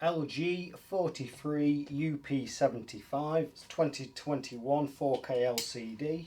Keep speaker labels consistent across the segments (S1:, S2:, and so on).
S1: LG 43UP75, it's 2021 4K LCD.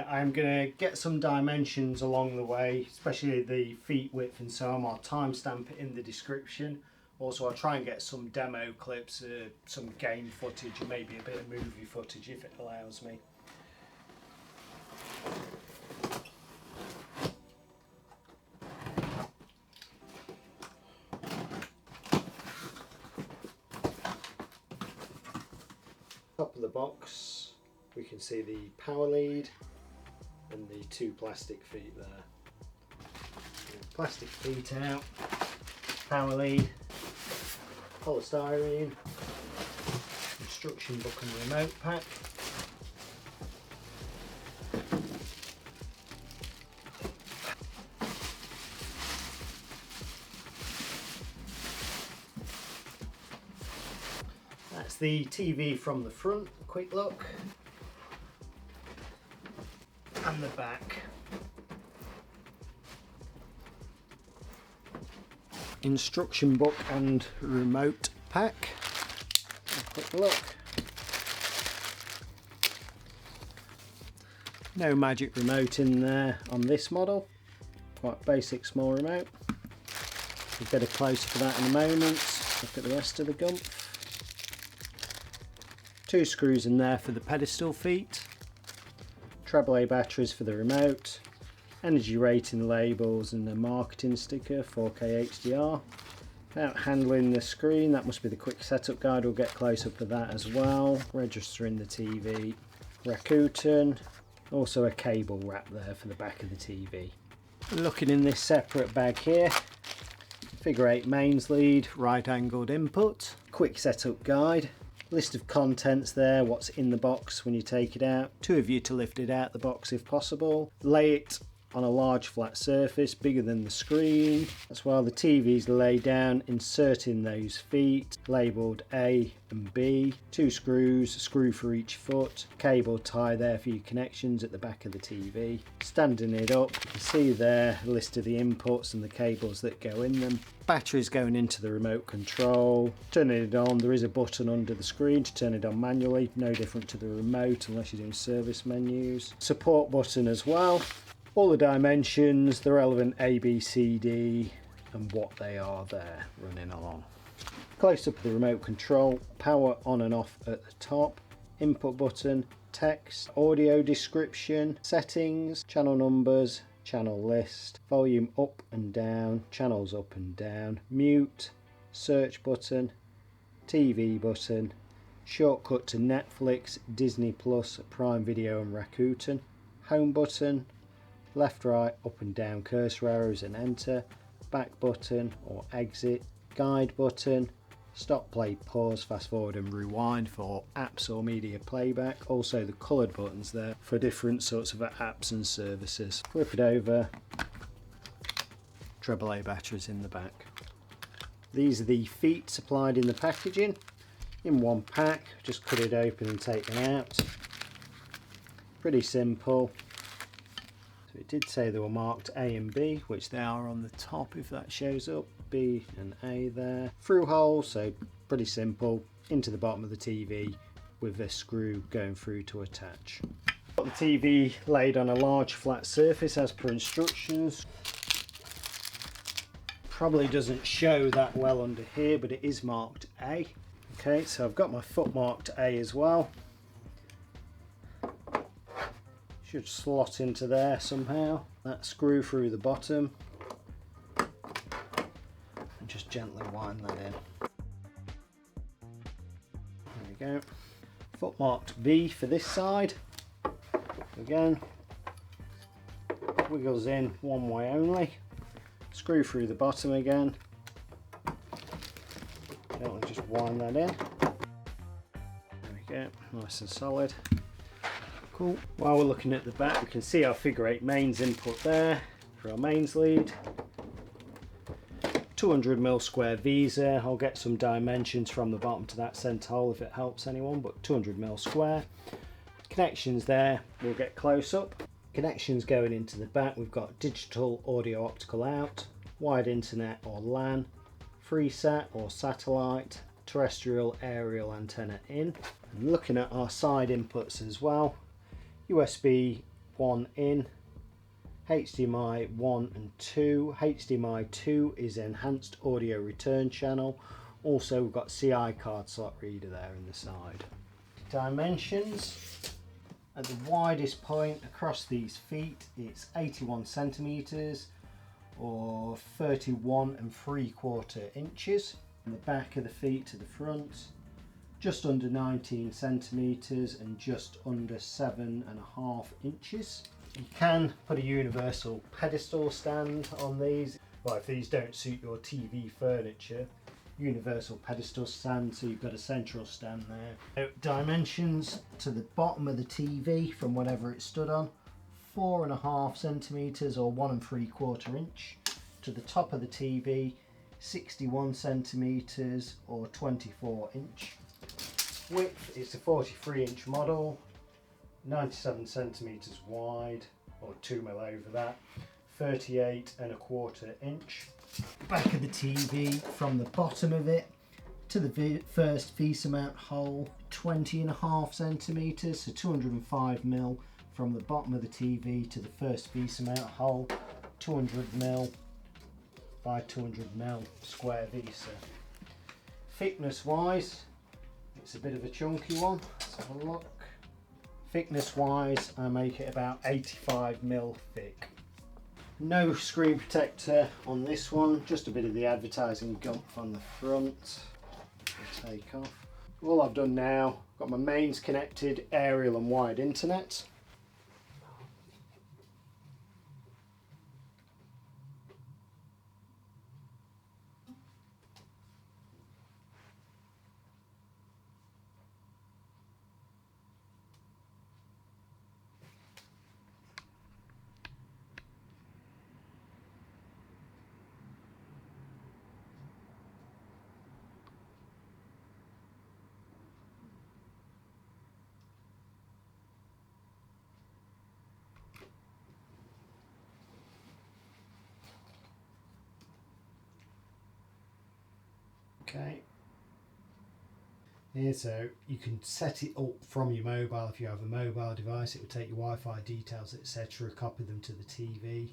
S1: I'm going to get some dimensions along the way, especially the feet width and so on. I'll timestamp it in the description. Also, I'll try and get some demo clips, some game footage and maybe a bit of movie footage if it allows me. Top of the box we can see the power lead and the two plastic feet there. Plastic feet out, power lead, polystyrene, instruction book and remote pack. That's the TV from the front, quick look, and the back. Instruction book and remote pack. A quick look. No magic remote in there on this model. Quite basic small remote. We'll get a close for that in a moment. Look at the rest of the gump. Two screws in there for the pedestal feet. AAA batteries for the remote. Energy rating labels and a marketing sticker, 4K HDR. About handling the screen, that must be the quick setup guide, we'll get close up of that as well. Registering the TV. Rakuten. Also a cable wrap there for the back of the TV. Looking in this separate bag here. Figure 8 mains lead, right angled input. Quick setup guide. List of contents there, what's in the box when you take it out. Two of you to lift it out the box if possible. Lay it on a large flat surface, bigger than the screen. That's while the TV's laid down, inserting those feet, labelled A and B. Two screws, a screw for each foot. Cable tie there for your connections at the back of the TV. Standing it up, you can see there a list of the inputs and the cables that go in them. Batteries going into the remote control. Turning it on, there is a button under the screen to turn it on manually, no different to the remote unless you're doing service menus. Support button as well. All the dimensions, the relevant A, B, C, D and what they are there running along. Close up of the remote control, power on and off at the top, input button, text, audio description, settings, channel numbers, channel list, volume up and down, channels up and down, mute, search button, TV button, shortcut to Netflix, Disney Plus, Prime Video and Rakuten, home button, left, right, up and down cursor arrows and enter, back button or exit, guide button, stop, play, pause, fast forward and rewind for apps or media playback. Also the coloured buttons there for different sorts of apps and services. Flip it over, AAA batteries in the back. These are the feet supplied in the packaging in one pack. Just cut it open and take them out. Pretty simple. So it did say they were marked A and B, which they are on the top if that shows up. B and A there. Through hole, so pretty simple. Into the bottom of the TV with a screw going through to attach. Got the TV laid on a large flat surface as per instructions. Probably doesn't show that well under here, but it is marked A. Okay, so I've got my foot marked A as well. Should slot into there somehow. That screw through the bottom and just gently wind that in. There we go. Foot marked B for this side. Again, wiggles in one way only. Screw through the bottom again. Gently just wind that in. There we go, nice and solid. Cool. While we're looking at the back, we can see our figure 8 mains input there for our mains lead. 200mm square Visa. I'll get some dimensions from the bottom to that centre hole if it helps anyone, but 200mm square. Connections there, we'll get close up. Connections going into the back, we've got digital audio optical out, wired internet or LAN, FreeSat or satellite, terrestrial aerial antenna in. And looking at our side inputs as well, USB 1 in, HDMI 1 and 2. HDMI 2 is enhanced audio return channel. Also we've got CI card slot reader there in the side. Dimensions: at the widest point across these feet it's 81 centimeters or 31 3/4 inches. From the back of the feet to the front, just under 19 centimeters and just under 7.5 inches. You can put a universal pedestal stand on these. Well, if these don't suit your TV furniture, universal pedestal stand, so you've got a central stand there. Dimensions to the bottom of the TV from whatever it stood on, 4.5 centimeters or 1 3/4 inch. To the top of the TV, 61 centimeters or 24 inch. Width, it's a 43-inch model, 97 centimeters wide or 2 mm over that, 38.25 inch. Back of the TV from the bottom of it to the first VESA mount hole, 20.5 centimeters, so 205 mm from the bottom of the TV to the first VESA mount hole, 200 mm by 200 mm square VESA. Thickness wise, it's a bit of a chunky one. Let's have a look. Thickness wise, I make it about 85 mm thick. No screen protector on this one, just a bit of the advertising gump on the front. I'll take off. All I've done now, got my mains connected, aerial and wired internet. Okay. Here, so you can set it up from your mobile. If you have a mobile device, it will take your Wi-Fi details, etc., copy them to the TV.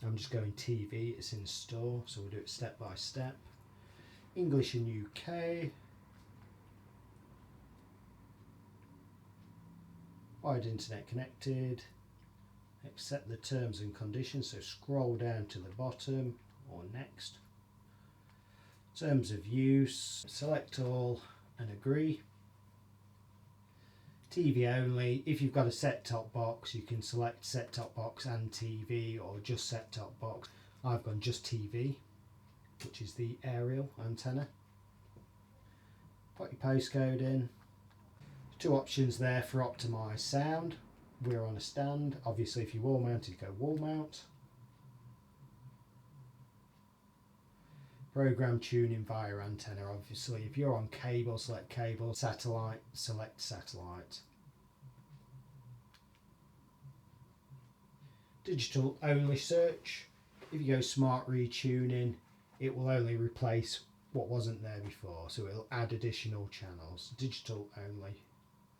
S1: I'm just going TV, it's in store, so we'll do it step by step. English and UK. Wired internet connected. Accept the terms and conditions, so scroll down to the bottom or next. Terms of use, select all and agree. TV only. If you've got a set-top box, you can select set-top box and TV, or just set-top box. I've gone just TV, which is the aerial antenna. Put your postcode in. Two options there for optimised sound. We're on a stand. Obviously, if you're wall mounted, go wall mount. Program tuning via antenna. Obviously, if you're on cable, select cable. Satellite, select satellite. Digital only search. If you go smart retuning, it will only replace what wasn't there before, so it'll add additional channels. Digital only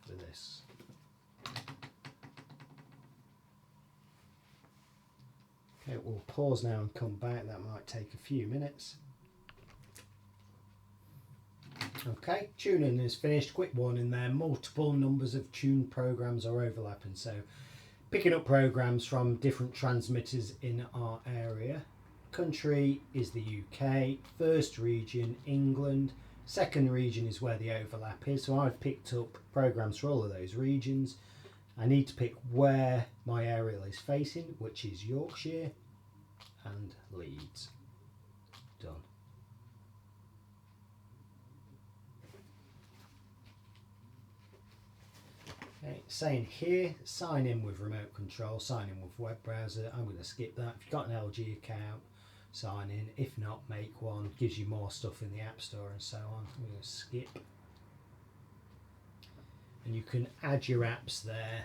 S1: for this. Okay, we'll pause now and come back. That might take a few minutes. Okay, tuning is finished. Quick warning there, multiple numbers of tuned programs are overlapping, so picking up programs from different transmitters in our area. Country is the UK, first region England, second region is where the overlap is, so I've picked up programs for all of those regions. I need to pick where my aerial is facing, which is Yorkshire and Leeds. Done. Okay, saying here, sign in with remote control, sign in with web browser. I'm going to skip that. If you've got an LG account, sign in. If not, make one. Gives you more stuff in the App Store and so on. I'm going to skip. And you can add your apps there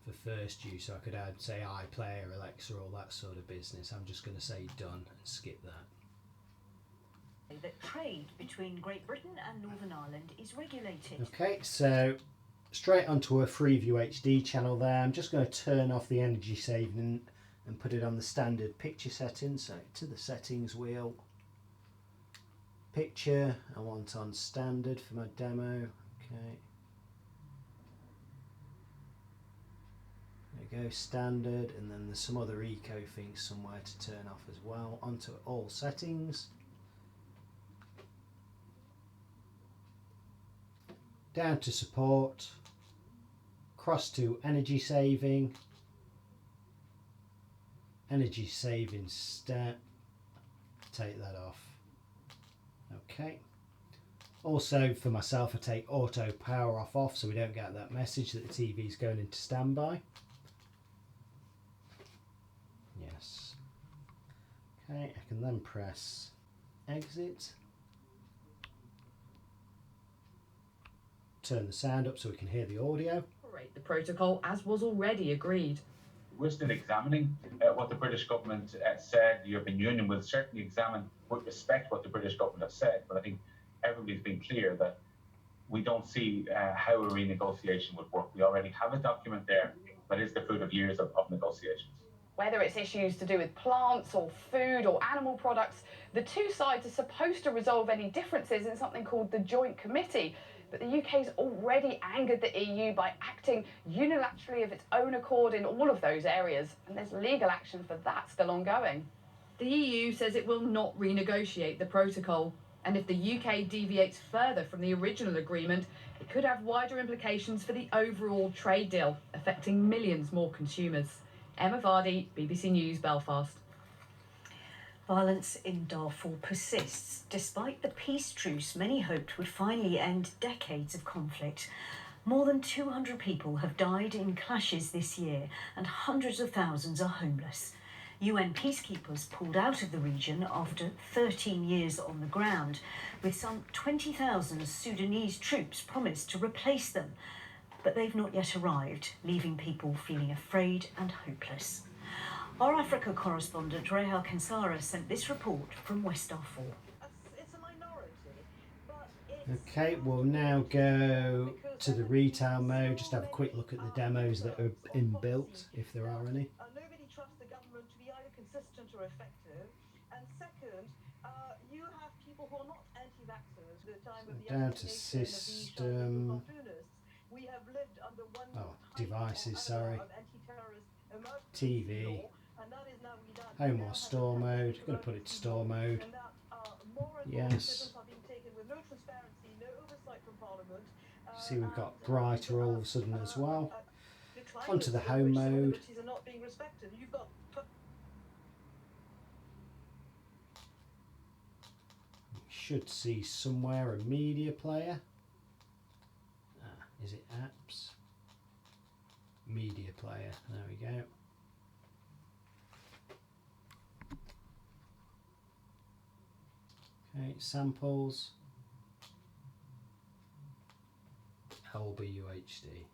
S1: for first use. So I could add, say, iPlayer, Alexa, all that sort of business. I'm just going to say done and skip that.
S2: That trade between Great Britain and Northern Ireland is regulated.
S1: Okay, so straight onto a Freeview HD channel there. I'm just going to turn off the energy saving and put it on the standard picture settings. So to the settings wheel, picture, I want on standard for my demo. Okay. There we go, standard, and then there's some other eco things somewhere to turn off as well. Onto all settings. Down to support, cross to energy saving step, take that off. Okay. Also for myself, I take auto power off so we don't get that message that the TV is going into standby. Yes. Okay, I can then press exit. Turn the sound up so we can hear the audio.
S3: The protocol as was already agreed.
S4: We're still examining what the British government said. The European Union will certainly examine with respect what the British government has said, but I think everybody's been clear that we don't see how a renegotiation would work. We already have a document there that is the fruit of years of negotiations.
S3: Whether it's issues to do with plants or food or animal products, the two sides are supposed to resolve any differences in something called the Joint Committee. But the UK's already angered the EU by acting unilaterally of its own accord in all of those areas, and there's legal action for that still ongoing. The EU says it will not renegotiate the protocol, and if the UK deviates further from the original agreement, it could have wider implications for the overall trade deal, affecting millions more consumers. Emma Vardy, BBC News, Belfast.
S2: Violence in Darfur persists, despite the peace truce many hoped would finally end decades of conflict. More than 200 people have died in clashes this year, and hundreds of thousands are homeless. UN peacekeepers pulled out of the region after 13 years on the ground, with some 20,000 Sudanese troops promised to replace them. But they've not yet arrived, leaving people feeling afraid and hopeless. Our Africa correspondent Rahel Kansara sent this report from West Darfur.
S5: It's a minority, but it's
S1: Okay, we'll now go to the retail mode, just have a quick look at the demos that are inbuilt, if there are any.
S5: Nobody trusts the government to be either consistent or effective. And second, you have people who are not anti-vaxxers. The time of the
S1: Down to
S5: assassination of
S1: system.
S5: the cartoonists, we have lived under one
S1: Devices, sorry.
S5: of anti-terrorist emergency
S1: TV.
S5: law, and that is now redone.
S1: Home or store mode. I'm going to put it to store mode.
S5: And that, more and more
S1: Yes.
S5: decisions are being taken with no transparency, no oversight from Parliament.
S1: See, we've got brighter all of a sudden as well.
S5: Decline
S1: Onto the
S5: in
S1: home
S5: which civil
S1: mode.
S5: liberties are not being respected. You've got
S1: You should see somewhere a media player. Is it apps? Media player. There we go. Okay, samples. LBUHD.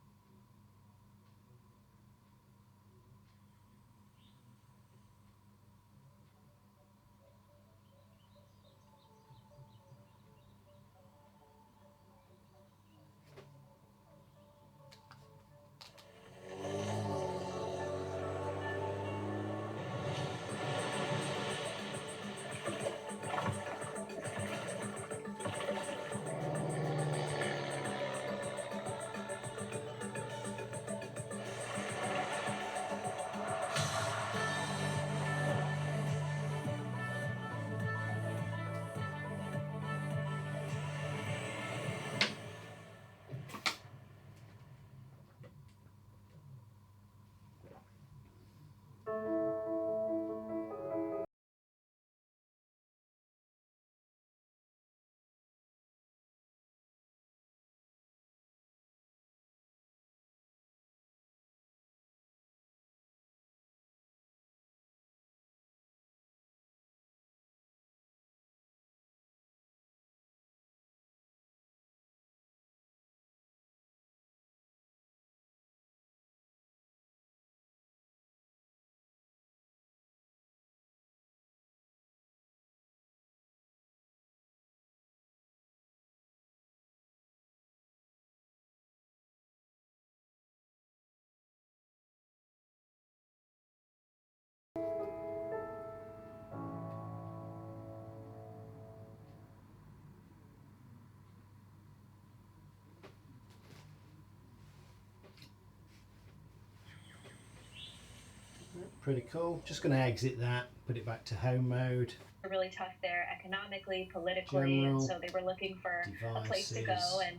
S1: Pretty cool. Just going to exit that, put it back to home mode.
S6: Really tough there economically, politically,
S1: General,
S6: and so they were looking for a place to go. And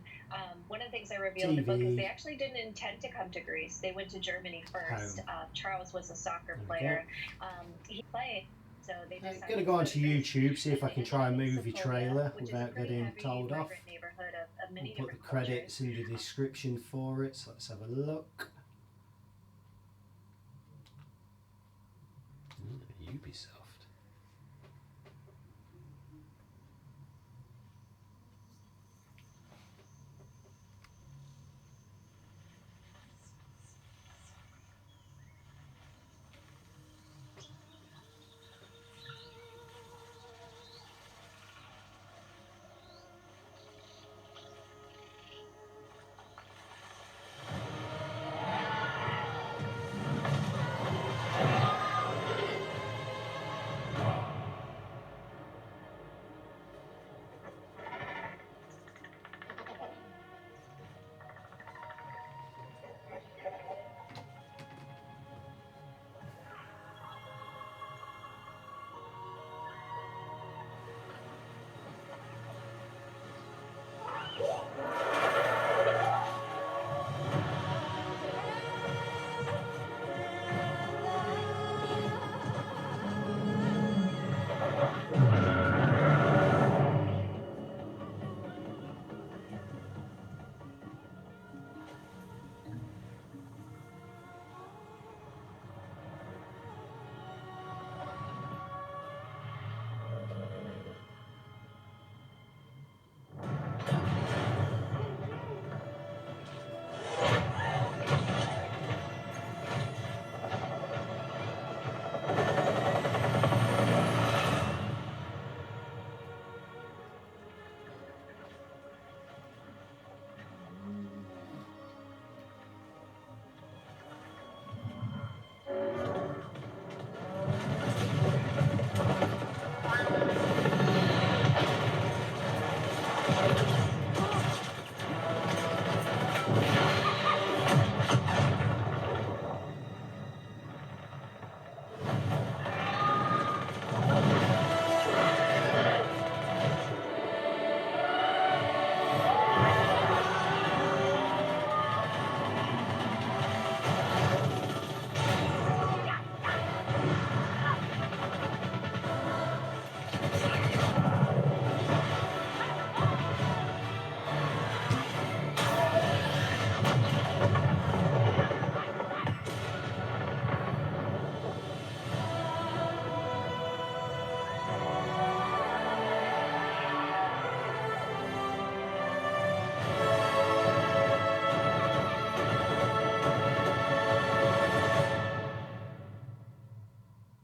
S6: one of the things I revealed in the book is they actually didn't intend to come to Greece. They went to Germany first. Charles was a soccer player. He played, so they decided.
S1: I'm going to go onto YouTube, see if I can try a movie trailer without getting told off. We'll put the credits in the description for it, so let's have a look. Ubisoft.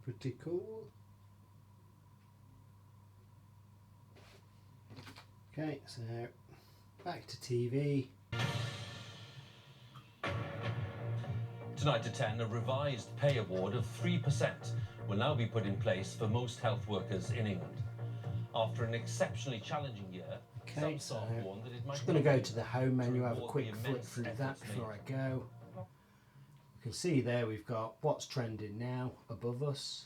S1: Pretty cool. Okay, so back to TV.
S7: Tonight at 10, a revised pay award of 3% will now be put in place for most health workers in England. After an exceptionally challenging year,
S1: okay, so I'm just going to go to the home menu, have a quick flip through that before I go. You can see there we've got what's trending now above us.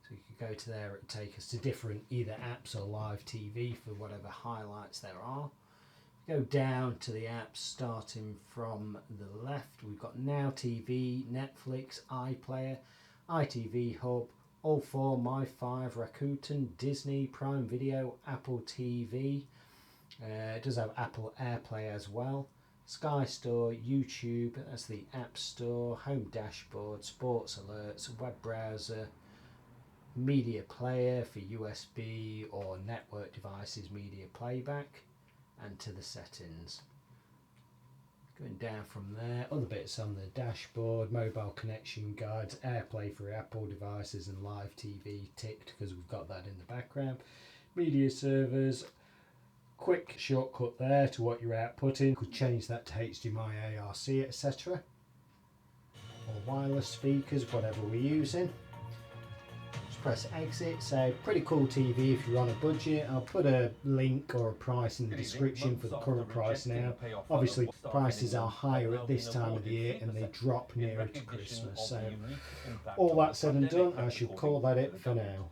S1: So you can go to there and take us to different either apps or live TV for whatever highlights there are. Go down to the apps starting from the left. We've got Now TV, Netflix, iPlayer, ITV Hub, All4, My5, Rakuten, Disney, Prime Video, Apple TV. It does have Apple AirPlay as well. Sky Store, YouTube, that's the App Store, Home Dashboard, Sports Alerts, Web Browser, Media Player for USB or network devices, media playback, and to the settings. Going down from there, other bits on the dashboard, mobile connection guides, AirPlay for Apple devices and live TV ticked because we've got that in the background. Media servers, quick shortcut there to what you're outputting. Could change that to HDMI, ARC, etc. Or wireless speakers, whatever we're using. Just press exit. So pretty cool TV if you're on a budget. I'll put a link or a price in the description for the current price now. Obviously prices are higher at this time of the year and they drop nearer to Christmas. So all that said and done, I shall call that it for now.